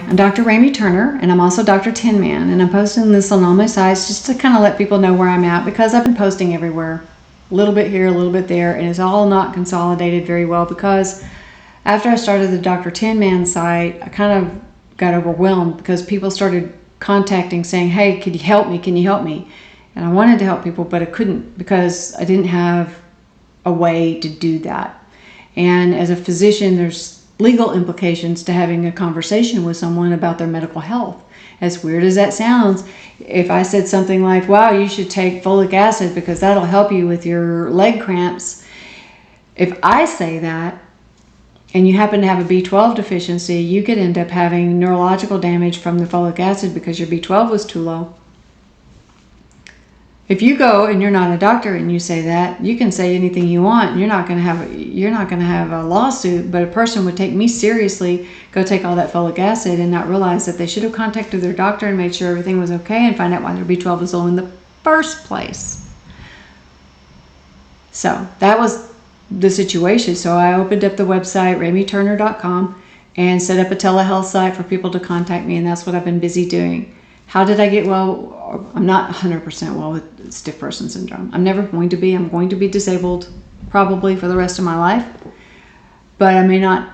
I'm Dr. Ramey Turner, and I'm also Dr. Tinman, and I'm posting this on all my sites just to kind of let people know where I'm at, because I've been posting everywhere, a little bit here, a little bit there, and it's all not consolidated very well, because after I started the Dr. Tinman site, I kind of got overwhelmed because people started contacting saying, hey, can you help me? Can you help me? And I wanted to help people, but I couldn't because I didn't have a way to do that. And as a physician, there's legal implications to having a conversation with someone about their medical health. As weird as that sounds, if I said something like, wow, you should take folic acid because that'll help you with your leg cramps. If I say that and you happen to have a B12 deficiency, you could end up having neurological damage from the folic acid because your B12 was too low. If you go and you're not a doctor and you say that, you can say anything you want. And you're not going to have a lawsuit, but a person would take me seriously, go take all that folic acid and not realize that they should have contacted their doctor and made sure everything was okay and find out why their B12 was low in the first place. So that was the situation. So I opened up the website, rameyturner.com, and set up a telehealth site for people to contact me, and that's what I've been busy doing. How did I get well? I'm not 100% well with stiff person syndrome. I'm never going to be. I'm going to be disabled probably for the rest of my life. But I may not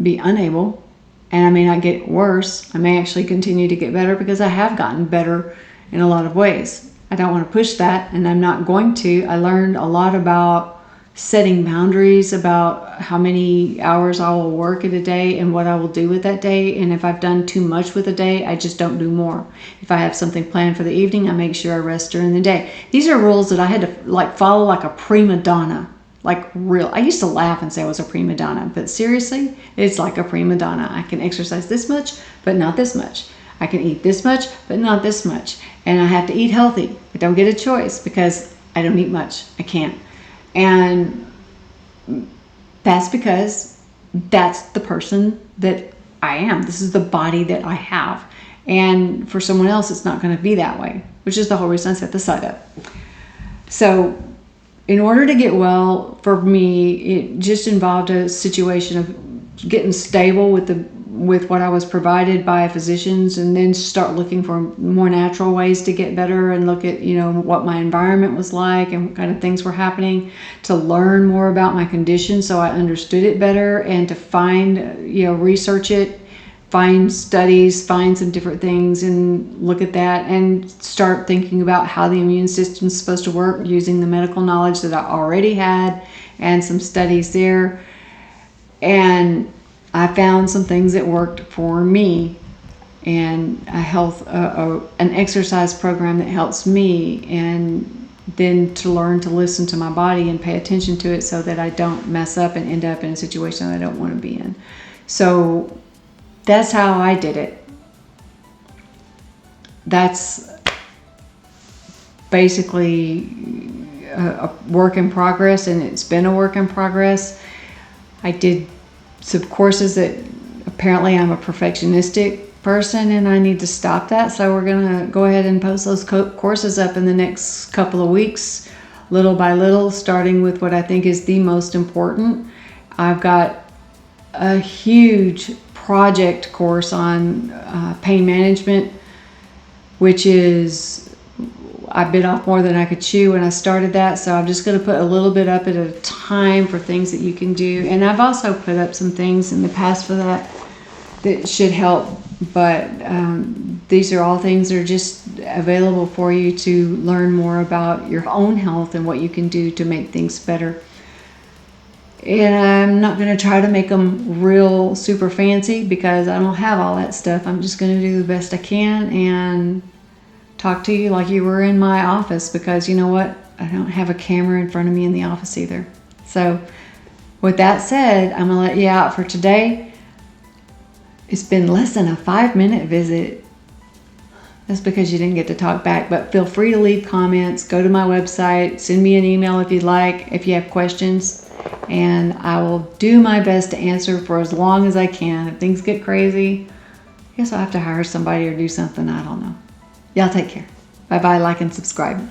be unable, and I may not get worse. I may actually continue to get better because I have gotten better in a lot of ways. I don't want to push that, and I'm not going to. I learned a lot about setting boundaries, about how many hours I will work in a day and what I will do with that day. And if I've done too much with a day, I just don't do more. If I have something planned for the evening, I make sure I rest during the day. These are rules that I had to follow like a prima donna, like real. I used to laugh and say I was a prima donna, but seriously, it's like a prima donna. I can exercise this much, but not this much. I can eat this much, but not this much. And I have to eat healthy. I don't get a choice because I don't eat much. I can't. And that's because that's the person that I am. This is the body that I have. And for someone else, it's not going to be that way, which is the whole reason I set the site up. So in order to get well, for me, it just involved a situation of getting stable with what I was provided by physicians, and then start looking for more natural ways to get better, and look at, what my environment was like and what kind of things were happening, to learn more about my condition so I understood it better, and to find, research it, find studies, find some different things and look at that, and start thinking about how the immune system is supposed to work using the medical knowledge that I already had and some studies there. And I found some things that worked for me, and an exercise program that helps me, and then to learn to listen to my body and pay attention to it so that I don't mess up and end up in a situation that I don't want to be in. So that's how I did it. That's basically a work in progress, and it's been a work in progress. I did some courses that apparently I'm a perfectionistic person, and I need to stop that. So we're going to go ahead and post those courses up in the next couple of weeks, little by little, starting with what I think is the most important. I've got a huge project course on pain management, which is, I bit off more than I could chew when I started that. So I'm just going to put a little bit up at a time for things that you can do. And I've also put up some things in the past for that should help. But these are all things that are just available for you to learn more about your own health and what you can do to make things better. And I'm not going to try to make them real super fancy because I don't have all that stuff. I'm just going to do the best I can and talk to you like you were in my office, because you know what? I don't have a camera in front of me in the office either. So with that said, I'm going to let you out for today. It's been less than a 5-minute visit. That's because you didn't get to talk back, but feel free to leave comments. Go to my website, send me an email if you'd like, if you have questions, and I will do my best to answer for as long as I can. If things get crazy, I guess I'll have to hire somebody or do something. I don't know. Y'all take care. Bye-bye, like and subscribe.